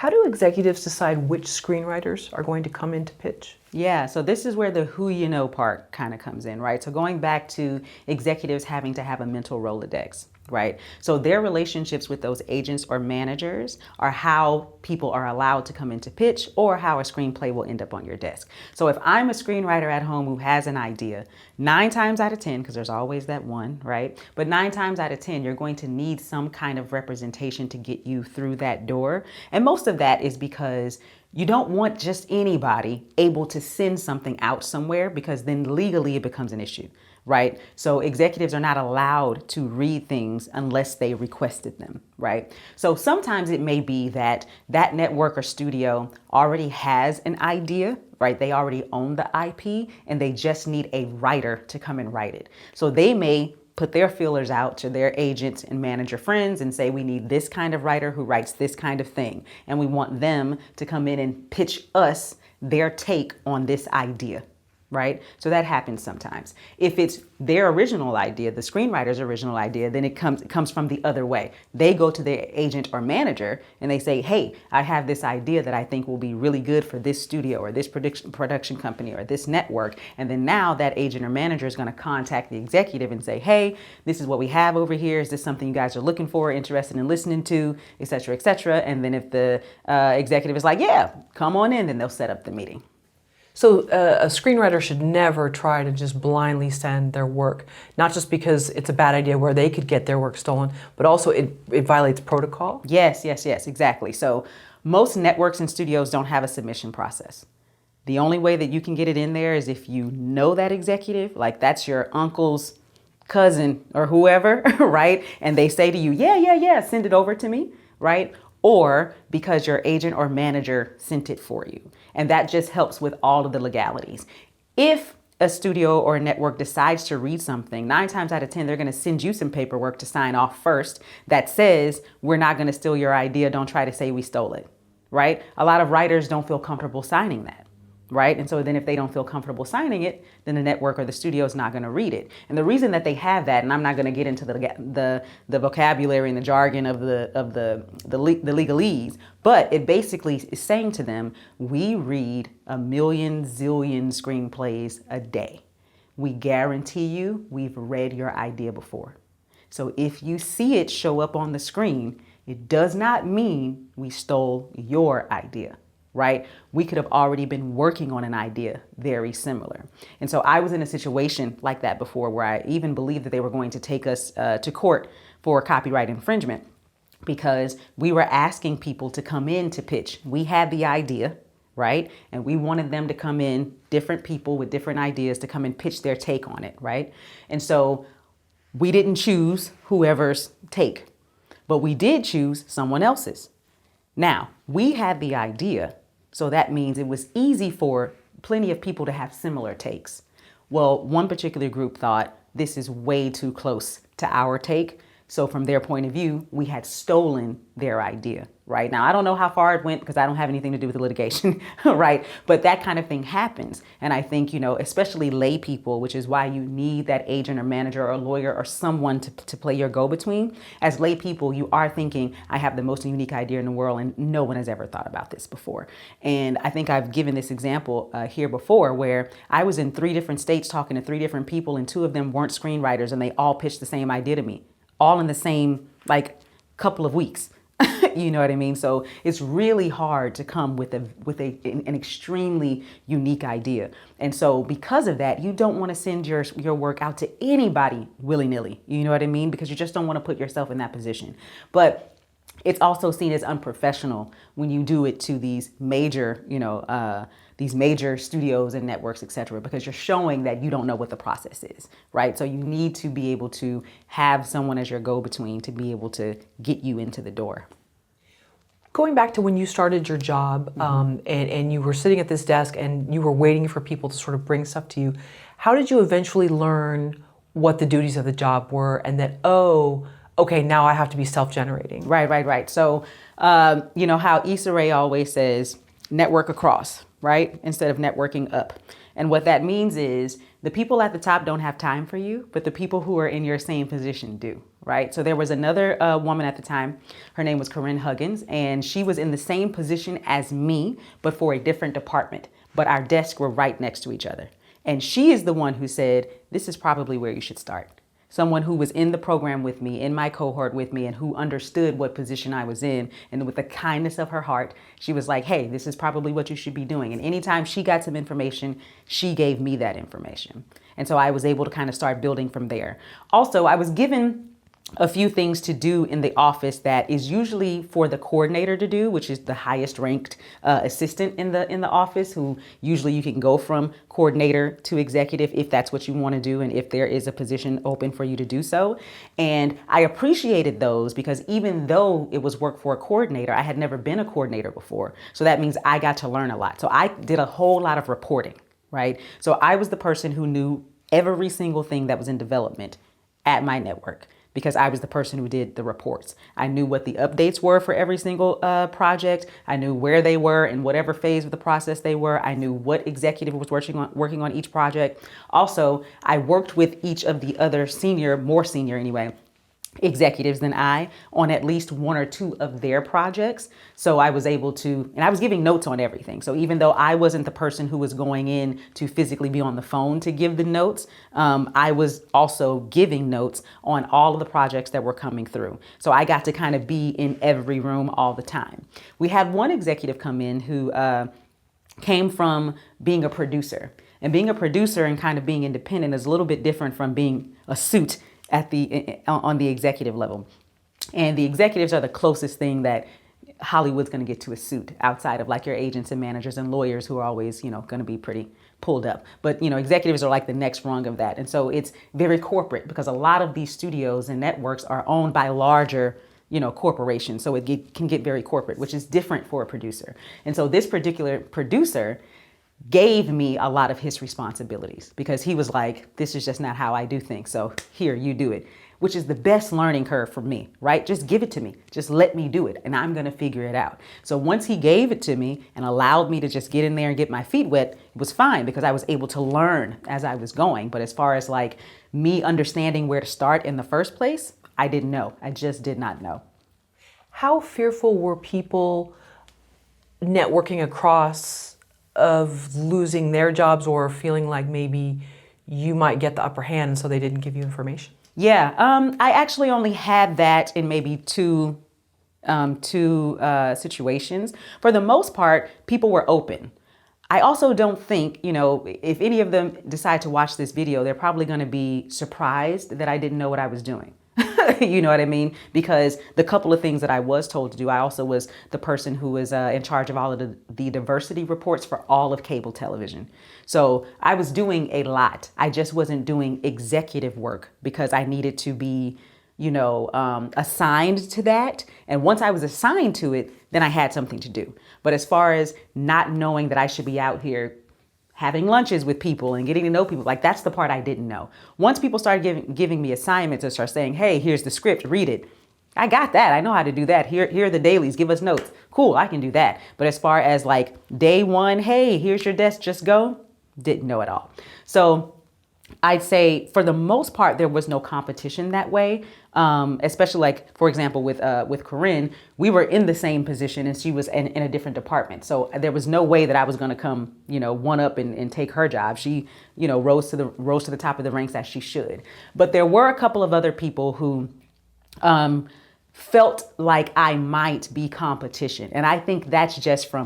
How do executives decide which screenwriters are going to come in to pitch? Yeah, so this is where the who you know part kind of comes in, right? So going back to executives having to have a mental Rolodex, right? So their relationships with those agents or managers are how people are allowed to come in to pitch or how a screenplay will end up on your desk. So if I'm a screenwriter at home who has an idea, 9 times out of 10, because there's always that one, right? But 9 times out of 10, you're going to need some kind of representation to get you through that door. And most of that is because you don't want just anybody able to send something out somewhere, because then legally it becomes an issue, right? So executives are not allowed to read things unless they requested them, right? So sometimes it may be that that network or studio already has an idea, right? They already own the IP and they just need a writer to come and write it. So they may put their feelers out to their agents and manager friends and say, we need this kind of writer who writes this kind of thing. And we want them to come in and pitch us their take on this idea, right? So that happens sometimes. If it's their original idea, the screenwriter's original idea, then it comes from the other way. They go to their agent or manager and they say, hey, I have this idea that I think will be really good for this studio or this production company or this network. And then now that agent or manager is going to contact the executive and say, hey, this is what we have over here. Is this something you guys are looking for, interested in listening to, et cetera, et cetera. And then if the executive is like, yeah, come on in, then they'll set up the meeting. So a screenwriter should never try to just blindly send their work, not just because it's a bad idea where they could get their work stolen, but also it violates protocol. Yes, exactly. So most networks and studios don't have a submission process. The only way that you can get it in there is if you know that executive, like that's your uncle's cousin or whoever, right? And they say to you, yeah, send it over to me, right? Or because your agent or manager sent it for you. And that just helps with all of the legalities. If a studio or a network decides to read something, 9 times out of 10, they're going to send you some paperwork to sign off first that says, we're not going to steal your idea. Don't try to say we stole it, right? A lot of writers don't feel comfortable signing that, right? And so then if they don't feel comfortable signing it, then the network or the studio is not going to read it. And the reason that they have that, and I'm not going to get into the vocabulary and the jargon of the legalese, but it basically is saying to them, we read 1,000,000 zillion screenplays a day. We guarantee you we've read your idea before. So if you see it show up on the screen, it does not mean we stole your idea. Right? We could have already been working on an idea very similar. And so I was in a situation like that before where I even believed that they were going to take us to court for copyright infringement because we were asking people to come in to pitch. We had the idea, right? And we wanted them to come in, different people with different ideas to come and pitch their take on it, right? And so we didn't choose whoever's take, but we did choose someone else's. Now, we had the idea. So that means it was easy for plenty of people to have similar takes. Well, one particular group thought this is way too close to our take. So from their point of view, we had stolen their idea, right? Now, I don't know how far it went because I don't have anything to do with the litigation, right? But that kind of thing happens. And I think, especially lay people, which is why you need that agent or manager or lawyer or someone to play your go-between. As lay people, you are thinking, I have the most unique idea in the world and no one has ever thought about this before. And I think I've given this example here before where I was in 3 different states talking to 3 different people and 2 of them weren't screenwriters and they all pitched the same idea to me, all in the same couple of weeks. You know what I mean? So it's really hard to come with an extremely unique idea. And so because of that, you don't want to send your work out to anybody willy-nilly. You know what I mean? Because you just don't want to put yourself in that position. But it's also seen as unprofessional when you do it to these major, these major studios and networks, et cetera, because you're showing that you don't know what the process is, right? So you need to be able to have someone as your go-between to be able to get you into the door. Going back to when you started your job and you were sitting at this desk and you were waiting for people to sort of bring stuff to you, how did you eventually learn what the duties of the job were and that, okay, now I have to be self-generating? Right. So, how Issa Rae always says, network across, right? Instead of networking up. And what that means is the people at the top don't have time for you, but the people who are in your same position do, right? So there was another woman at the time, her name was Corinne Huggins, and she was in the same position as me, but for a different department. But our desks were right next to each other. And she is the one who said, this is probably where you should start. Someone who was in the program with me, in my cohort with me, and who understood what position I was in. And with the kindness of her heart, she was like, hey, this is probably what you should be doing. And anytime she got some information, she gave me that information. And so I was able to kind of start building from there. Also, I was given a few things to do in the office that is usually for the coordinator to do, which is the highest ranked assistant in the office, who usually you can go from coordinator to executive if that's what you want to do and if there is a position open for you to do so. And I appreciated those because even though it was work for a coordinator, I had never been a coordinator before. So that means I got to learn a lot. So I did a whole lot of reporting, right? So I was the person who knew every single thing that was in development at my network, because I was the person who did the reports. I knew what the updates were for every single project. I knew where they were in whatever phase of the process they were. I knew what executive was working on each project. Also, I worked with each of the other more senior anyway, executives than I on at least one or two of their projects. So I was able to, and I was giving notes on everything. So even though I wasn't the person who was going in to physically be on the phone to give the notes, I was also giving notes on all of the projects that were coming through. So I got to kind of be in every room all the time. We had one executive come in who came from being a producer. And being a producer and kind of being independent is a little bit different from being a suit on the executive level. And the executives are the closest thing that Hollywood's going to get to a suit, outside of like your agents and managers and lawyers who are always, going to be pretty pulled up. But, executives are like the next rung of that. And so it's very corporate because a lot of these studios and networks are owned by larger corporations. So it can get very corporate, which is different for a producer. And so this particular producer gave me a lot of his responsibilities because he was like, this is just not how I do things. So here, you do it, which is the best learning curve for me, right? Just give it to me. Just let me do it and I'm going to figure it out. So once he gave it to me and allowed me to just get in there and get my feet wet, it was fine because I was able to learn as I was going. But as far as like me understanding where to start in the first place, I didn't know. I just did not know. How fearful were people networking across of losing their jobs or feeling like maybe you might get the upper hand and so they didn't give you information? Yeah, I actually only had that in maybe two situations. For the most part, people were open. I also don't think, if any of them decide to watch this video, they're probably going to be surprised that I didn't know what I was doing. You know what I mean? Because the couple of things that I was told to do, I also was the person who was in charge of all of the diversity reports for all of cable television. So I was doing a lot. I just wasn't doing executive work because I needed to be, assigned to that. And once I was assigned to it, then I had something to do. But as far as not knowing that I should be out here having lunches with people and getting to know people, like that's the part I didn't know. Once people started giving me assignments and start saying, hey, here's the script, read it. I got that. I know how to do that. Here are the dailies. Give us notes. Cool, I can do that. But as far as like day one, hey, here's your desk, just go, didn't know at all. So I'd say for the most part, there was no competition that way. Especially like, for example, with Corinne, we were in the same position and she was in a different department. So there was no way that I was going to come, one up and take her job. She, rose to the top of the ranks as she should. But there were a couple of other people who felt like I might be competition. And I think that's just for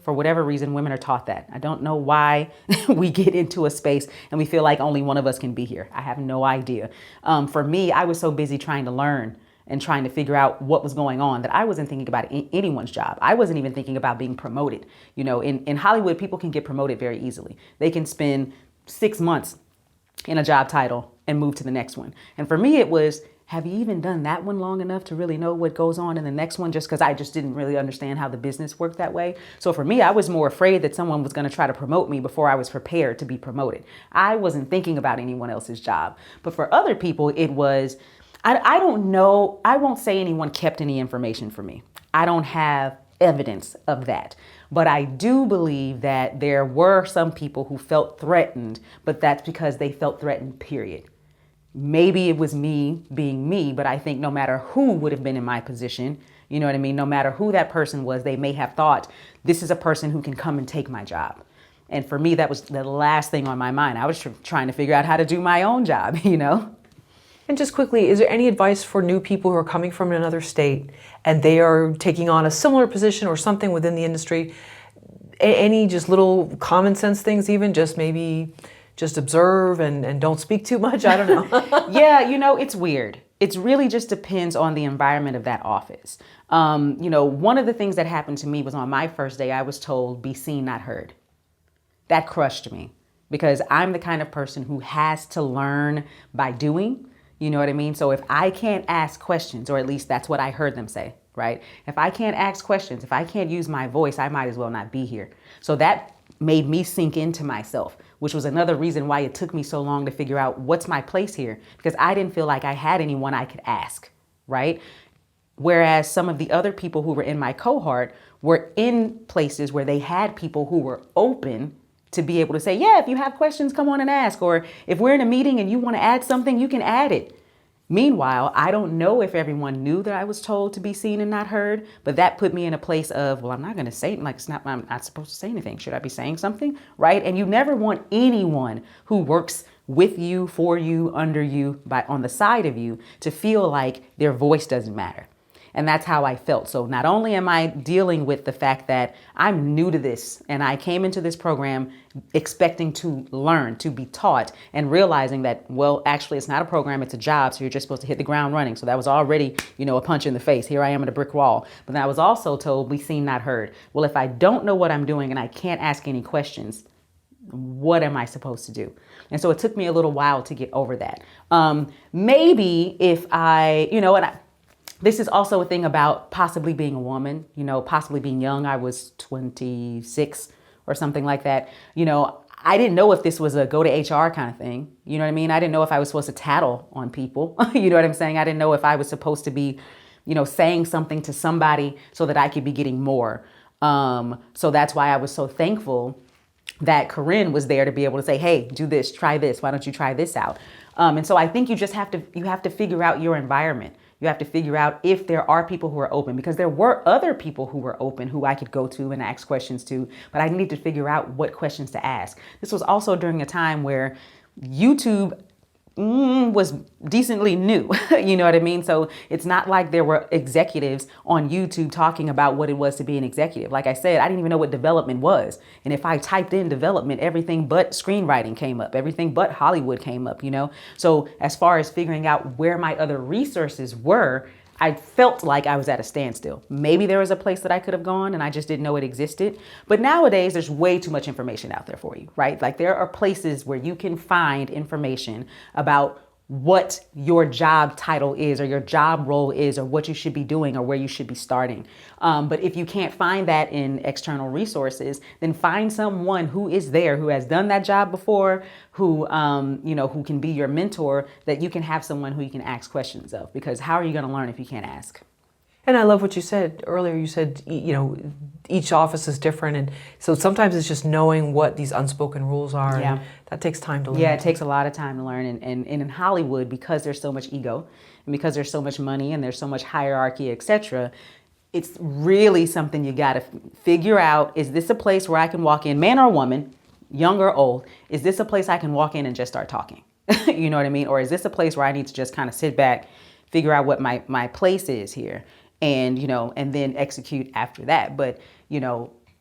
whatever reason, women are taught that. I don't know why we get into a space and we feel like only one of us can be here. I have no idea. For me, I was so busy trying to learn and trying to figure out what was going on that I wasn't thinking about anyone's job. I wasn't even thinking about being promoted. In Hollywood, people can get promoted very easily. They can spend 6 months in a job title and move to the next one. And for me, it was, have you even done that one long enough to really know what goes on in the next one? Just because I just didn't really understand how the business worked that way. So for me, I was more afraid that someone was going to try to promote me before I was prepared to be promoted. I wasn't thinking about anyone else's job. But for other people, it was, I don't know. I won't say anyone kept any information from me. I don't have evidence of that. But I do believe that there were some people who felt threatened, but that's because they felt threatened, period. Maybe it was me being me, but I think no matter who would have been in my position, you know what I mean? No matter who that person was, they may have thought, this is a person who can come and take my job. And for me, that was the last thing on my mind. I was trying to figure out how to do my own job, you know? And just quickly, is there any advice for new people who are coming from another state and they are taking on a similar position or something within the industry? Any just little common sense things, even just maybe just observe and don't speak too much? I don't know. Yeah, you know, it's weird. It really just depends on the environment of that office. You know, one of the things that happened to me was on my first day, I was told, be seen, not heard. That crushed me because I'm the kind of person who has to learn by doing. You know what I mean? So if I can't ask questions, or at least that's what I heard them say, right? If I can't ask questions, if I can't use my voice, I might as well not be here. So that made me sink into myself, which was another reason why it took me so long to figure out what's my place here, because I didn't feel like I had anyone I could ask, right? Whereas some of the other people who were in my cohort were in places where they had people who were open to be able to say, yeah, if you have questions, come on and ask. Or if we're in a meeting and you want to add something, you can add it. Meanwhile, I don't know if everyone knew that I was told to be seen and not heard, but that put me in a place of, well, I'm not going to say it. Like, I'm not supposed to say anything. Should I be saying something? Right? And you never want anyone who works with you, for you, under you, on the side of you to feel like their voice doesn't matter. And that's how I felt. So not only am I dealing with the fact that I'm new to this and I came into this program expecting to learn, to be taught, and realizing that, well, actually it's not a program, it's a job. So you're just supposed to hit the ground running. So that was already, you know, a punch in the face. Here I am at a brick wall. But then I was also told, be seen, not heard. Well, if I don't know what I'm doing and I can't ask any questions, what am I supposed to do? And so it took me a little while to get over that. Maybe if I, you know, this is also a thing about possibly being a woman, you know, possibly being young. I was 26 or something like that. You know, I didn't know if this was a go to HR kind of thing. You know what I mean? I didn't know if I was supposed to tattle on people. You know what I'm saying? I didn't know if I was supposed to be, you know, saying something to somebody so that I could be getting more. So that's why I was so thankful that Corinne was there to be able to say, hey, do this, try this. Why don't you try this out? And so I think you just have to figure out your environment. You have to figure out if there are people who are open, because there were other people who were open who I could go to and ask questions to, but I need to figure out what questions to ask. This was also during a time where YouTube was decently new, you know what I mean? So it's not like there were executives on YouTube talking about what it was to be an executive. Like I said, I didn't even know what development was. And if I typed in development, everything but screenwriting came up, everything but Hollywood came up, you know? So as far as figuring out where my other resources were, I felt like I was at a standstill. Maybe there was a place that I could have gone and I just didn't know it existed. But nowadays, there's way too much information out there for you, right? Like there are places where you can find information about what your job title is or your job role is or what you should be doing or where you should be starting. But if you can't find that in external resources, then find someone who is there, who has done that job before, who, who can be your mentor, that you can have someone who you can ask questions of, because how are you going to learn if you can't ask? And I love what you said earlier. You said, each office is different. And so sometimes it's just knowing what these unspoken rules are. Yeah. And that takes time to learn. Yeah, it takes a lot of time to learn. And in Hollywood, because there's so much ego and because there's so much money and there's so much hierarchy, etc., it's really something you got to figure out. Is this a place where I can walk in, man or woman, young or old? Is this a place I can walk in and just start talking? You know what I mean? Or is this a place where I need to just kind of sit back, figure out what my place is here? And, and then execute after that. But,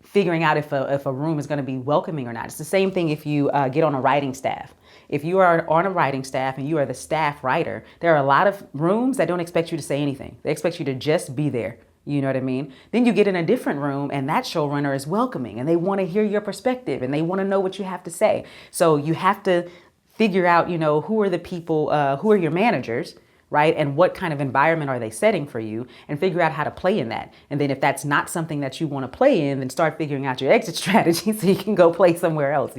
figuring out if a room is going to be welcoming or not. It's the same thing if you get on a writing staff. If you are on a writing staff and you are the staff writer, there are a lot of rooms that don't expect you to say anything. They expect you to just be there. You know what I mean? Then you get in a different room and that showrunner is welcoming and they want to hear your perspective and they want to know what you have to say. So you have to figure out, who are the people, who are your managers, right? And what kind of environment are they setting for you, and figure out how to play in that. And then if that's not something that you want to play in, then start figuring out your exit strategy so you can go play somewhere else,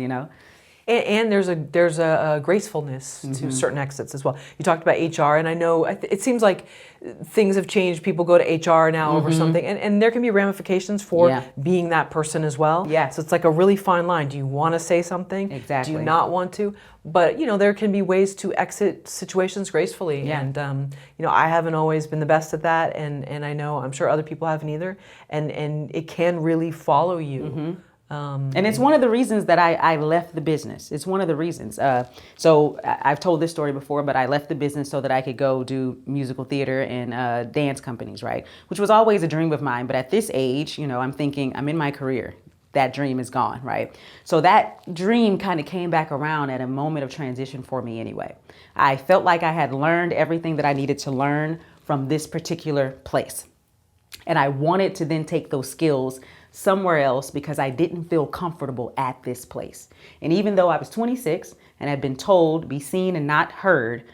And there's a gracefulness to certain exits as well. You talked about HR, and I know it seems like things have changed. People go to HR now over something, and there can be ramifications for being that person as well. Yeah. So it's like a really fine line. Do you want to say something? Exactly. Do you not want to? But there can be ways to exit situations gracefully. Yeah. And I haven't always been the best at that, and I'm sure other people haven't either. And it can really follow you. And it's one of the reasons that I left the business. It's one of the reasons. So I've told this story before, but I left the business so that I could go do musical theater and dance companies, right? Which was always a dream of mine. But at this age, I'm thinking I'm in my career. That dream is gone, right? So that dream kind of came back around at a moment of transition for me anyway. I felt like I had learned everything that I needed to learn from this particular place. And I wanted to then take those skills somewhere else because I didn't feel comfortable at this place. And even though I was 26 and had been told, be seen and not heard,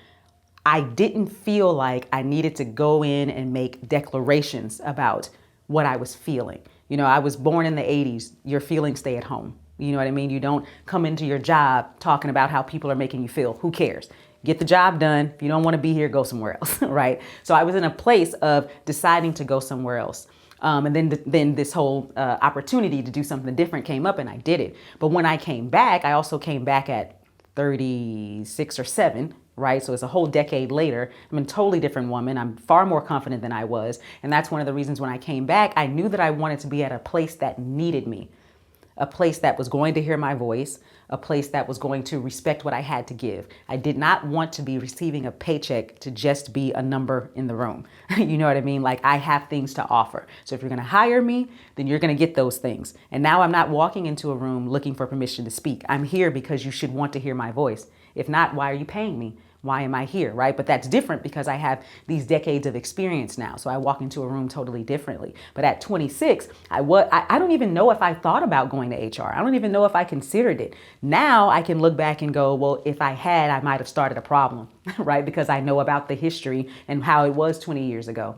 I didn't feel like I needed to go in and make declarations about what I was feeling. I was born in the 80s. Your feelings stay at home. You know what I mean? You don't come into your job talking about how people are making you feel. Who cares? Get the job done. If you don't want to be here, go somewhere else, right? So I was in a place of deciding to go somewhere else. And then this whole opportunity to do something different came up, and I did it. But when I came back, I also came back at 36 or 7, right? So it's a whole decade later. I'm a totally different woman. I'm far more confident than I was. And that's one of the reasons when I came back, I knew that I wanted to be at a place that needed me, a place that was going to hear my voice, a place that was going to respect what I had to give. I did not want to be receiving a paycheck to just be a number in the room. You know what I mean? Like, I have things to offer. So if you're going to hire me, then you're going to get those things. And now I'm not walking into a room looking for permission to speak. I'm here because you should want to hear my voice. If not, why are you paying me? Why am I here, right? But that's different because I have these decades of experience now. So I walk into a room totally differently. But at 26, I don't even know if I thought about going to HR. I don't even know if I considered it. Now I can look back and go, well, if I had, I might have started a problem, right? Because I know about the history and how it was 20 years ago,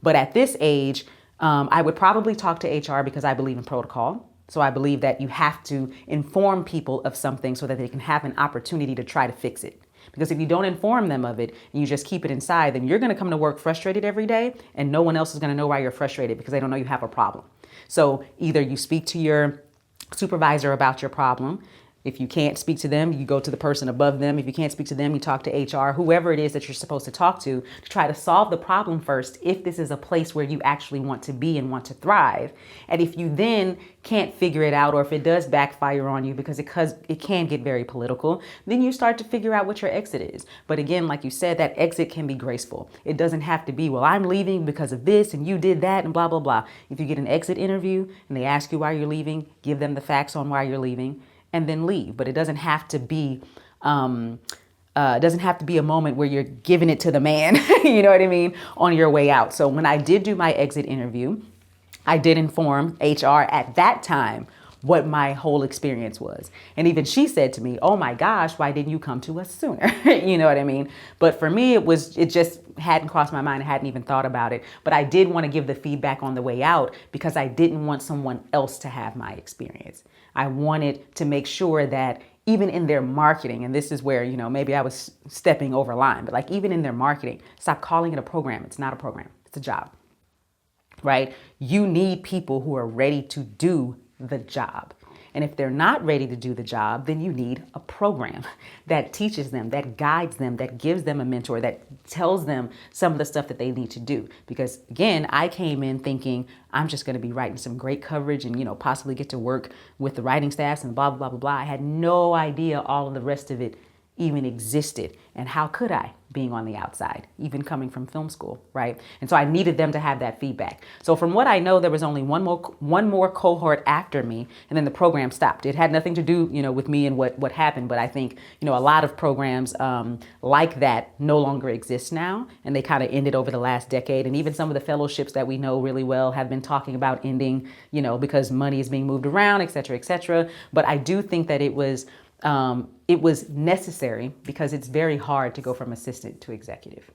But at this age, I would probably talk to HR because I believe in protocol. So I believe that you have to inform people of something so that they can have an opportunity to try to fix it. Because if you don't inform them of it and you just keep it inside, then you're going to come to work frustrated every day and no one else is going to know why you're frustrated because they don't know you have a problem. So either you speak to your supervisor about your problem. If you can't speak to them, you go to the person above them. If you can't speak to them, you talk to HR, whoever it is that you're supposed to talk to try to solve the problem first if this is a place where you actually want to be and want to thrive. And if you then can't figure it out, or if it does backfire on you because it can get very political, then you start to figure out what your exit is. But again, like you said, that exit can be graceful. It doesn't have to be, well, I'm leaving because of this and you did that and blah, blah, blah. If you get an exit interview and they ask you why you're leaving, give them the facts on why you're leaving, and then leave. But it doesn't have to be a moment where you're giving it to the man, you know what I mean, on your way out. So when I did do my exit interview, I did inform HR at that time what my whole experience was. And even she said to me, oh my gosh, why didn't you come to us sooner? You know what I mean? But for me, it just hadn't crossed my mind. I hadn't even thought about it. But I did want to give the feedback on the way out because I didn't want someone else to have my experience. I wanted to make sure that even in their marketing, and this is where, maybe I was stepping over line, but like even in their marketing, stop calling it a program. It's not a program. It's a job, right? You need people who are ready to do the job. And if they're not ready to do the job, then you need a program that teaches them, that guides them, that gives them a mentor, that tells them some of the stuff that they need to do. Because again, I came in thinking I'm just going to be writing some great coverage and, possibly get to work with the writing staffs and blah, blah, blah, blah. I had no idea all of the rest of it even existed. And how could I, being on the outside, even coming from film school, right? And so I needed them to have that feedback. So from what I know, there was only one more cohort after me, and then the program stopped. It had nothing to do, with me and what happened. But I think, a lot of programs like that no longer exist now, and they kind of ended over the last decade. And even some of the fellowships that we know really well have been talking about ending, because money is being moved around, et cetera, et cetera. But I do think that it was necessary because it's very hard to go from assistant to executive.